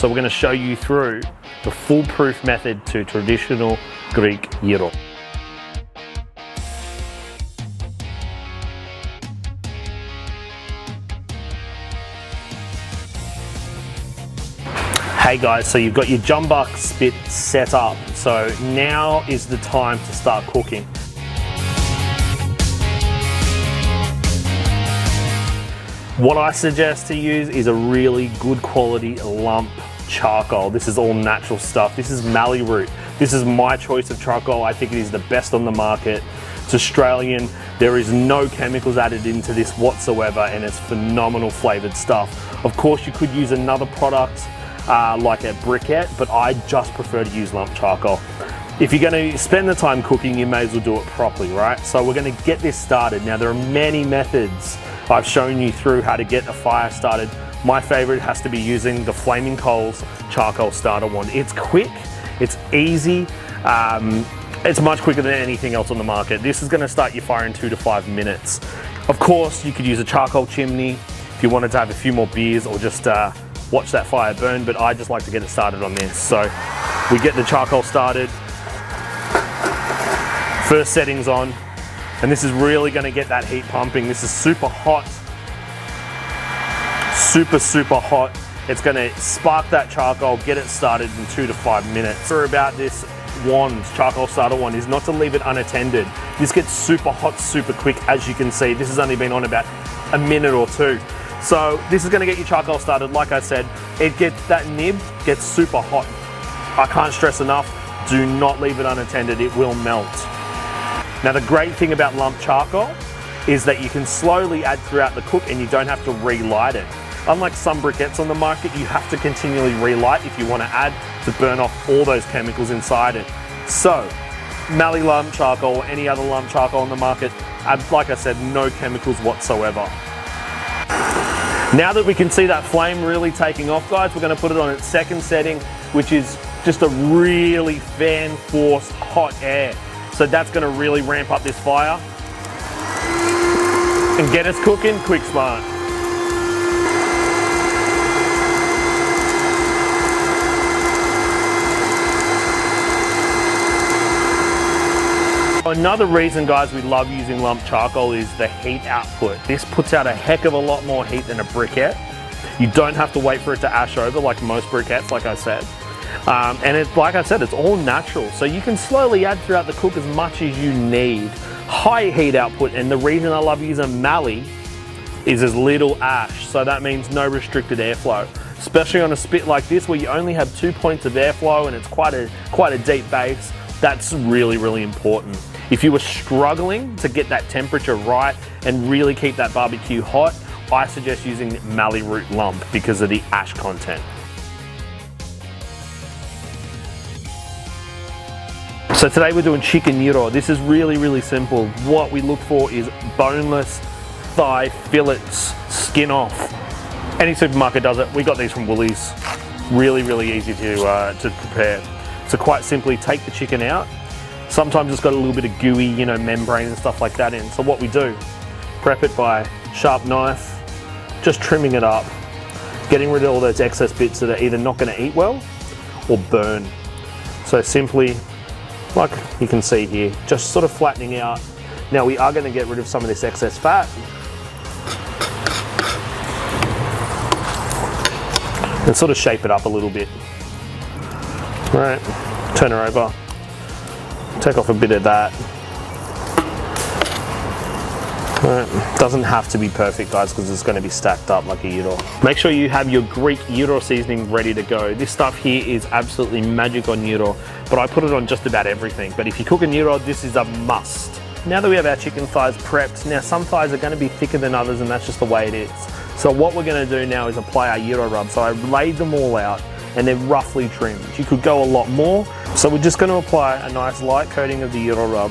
So we're going to show you through the foolproof method to traditional Greek gyro. Hey guys, so you've got your Jumbuck spit set up. So now is the time to start cooking. What I suggest to use is a really good quality lump charcoal. This is all natural stuff. This is MALLEE root. This is my choice of charcoal. I think it is the best on the market. It's Australian. There is no chemicals added into this whatsoever, and it's phenomenal flavored stuff. Of course, you could use another product like a briquette, but I just prefer to use lump charcoal. If you're going to spend the time cooking, you may as well do it properly, right? So we're going to get this started. Now, there are many methods. I've shown you through how to get a fire started. My favorite has to be using the flamingcoals charcoal starter one. It's quick, it's easy, it's much quicker than anything else on the market. This is going to start your fire in 2 to 5 minutes. Of course, you could use a charcoal chimney if you wanted to have a few more beers or just watch that fire burn, but I just like to get it started on this. So we get the charcoal started, first settings on, and this is really going to get that heat pumping. This is super hot, super hot. It's going to spark that charcoal, get it started in 2 to 5 minutes. For about this wand, charcoal starter wand, is not to leave it unattended. This gets super hot, super quick. As you can see, this has only been on about a minute or two. So this is going to get your charcoal started. Like I said, it gets that nib gets super hot. I can't stress enough, do not leave it unattended, it will melt. Now the great thing about lump charcoal is that you can slowly add throughout the cook and you don't have to relight it. Unlike some briquettes on the market, you have to continually relight if you want to add to burn off all those chemicals inside it. So, MALLEE lump charcoal or any other lump charcoal on the market, like I said, no chemicals whatsoever. Now that we can see that flame really taking off, guys, we're going to put it on its second setting, which is just a really fan-forced hot air. So that's going to really ramp up this fire and get us cooking quick smart. Another reason, guys, we love using lump charcoal is the heat output. This puts out a heck of a lot more heat than a briquette. You don't have to wait for it to ash over like most briquettes, like I said. And it's, like I said, it's all natural. So you can slowly add throughout the cook as much as you need. High heat output, and the reason I love using MALLEE is as little ash. So that means no restricted airflow. Especially on a spit like this where you only have 2 points of airflow and it's quite a deep base. That's really, really important. If you were struggling to get that temperature right and really keep that barbecue hot, I suggest using MALLEE root lump because of the ash content. So today we're doing chicken gyro. This is really, really simple. What we look for is boneless thigh fillets, skin off. Any supermarket does it. We got these from Woolies. Really, really easy to prepare. So quite simply, take the chicken out. Sometimes it's got a little bit of gooey, you know, membrane and stuff like that in. So what we do, prep it by sharp knife, just trimming it up, getting rid of all those excess bits that are either not going to eat well or burn. So simply, like you can see here, just sort of flattening out. Now we are going to get rid of some of this excess fat. And sort of shape it up a little bit. All right, turn her over. Take off a bit of that. Right. Doesn't have to be perfect, guys, because it's going to be stacked up like a gyro. Make sure you have your Greek gyro seasoning ready to go. This stuff here is absolutely magic on gyro, but I put it on just about everything. But if you cook a gyro, this is a must. Now that we have our chicken thighs prepped, now some thighs are going to be thicker than others, and that's just the way it is. So what we're going to do now is apply our gyro rub. So I laid them all out and they're roughly trimmed. You could go a lot more. So we're just going to apply a nice light coating of the gyro rub.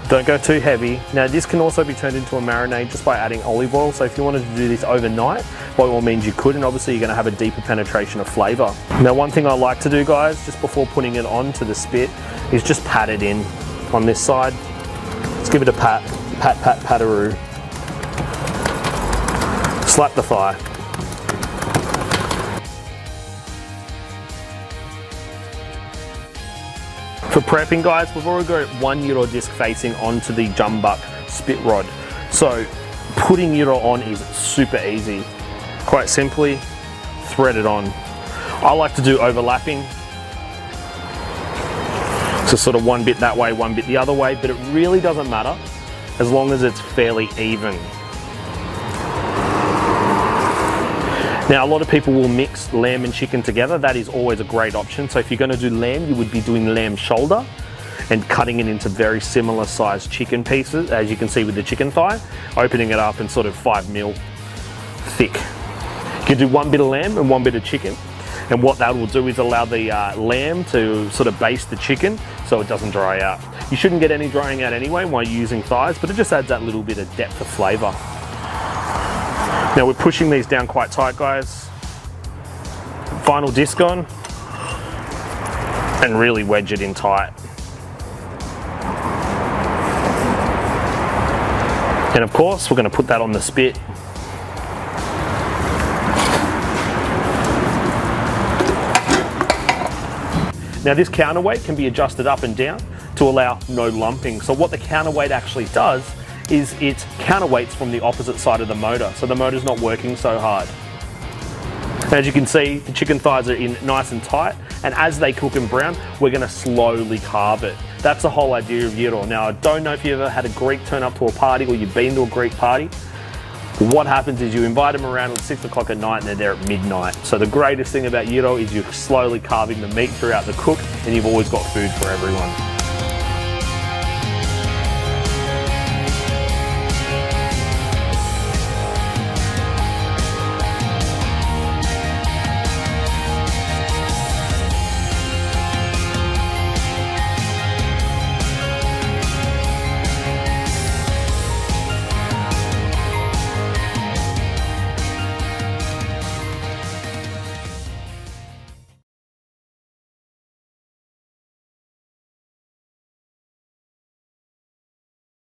Don't go too heavy. Now this can also be turned into a marinade just by adding olive oil. So if you wanted to do this overnight, by all means you could, and obviously you're going to have a deeper penetration of flavour. Now one thing I like to do, guys, just before putting it onto the spit, is just pat it in on this side. Let's give it a pat, pat-a-roo. Slap the thigh. For prepping, guys, we've already got 1 gyro disc facing onto the Jumbuck spit rod. So putting gyro on is super easy. Quite simply, thread it on. I like to do overlapping. So sort of one bit that way, one bit the other way, but it really doesn't matter as long as it's fairly even. Now, a lot of people will mix lamb and chicken together. That is always a great option. So if you're going to do lamb, you would be doing lamb shoulder and cutting it into very similar sized chicken pieces, as you can see with the chicken thigh, opening it up and sort of 5 mil thick. You can do 1 bit of lamb and 1 bit of chicken. And what that will do is allow the lamb to sort of baste the chicken so it doesn't dry out. You shouldn't get any drying out anyway while you're using thighs, but it just adds that little bit of depth of flavour. Now we're pushing these down quite tight, guys. Final disc on, and really wedge it in tight. And of course, we're going to put that on the spit. Now this counterweight can be adjusted up and down to allow no lumping. So what the counterweight actually does is it counterweights from the opposite side of the motor, so the motor's not working so hard. As you can see, the chicken thighs are in nice and tight, and as they cook and brown, we're going to slowly carve it. That's the whole idea of gyro. Now, I don't know if you've ever had a Greek turn up to a party or you've been to a Greek party. What happens is you invite them around at 6 o'clock at night and they're there at midnight. So the greatest thing about gyro is you're slowly carving the meat throughout the cook, and you've always got food for everyone.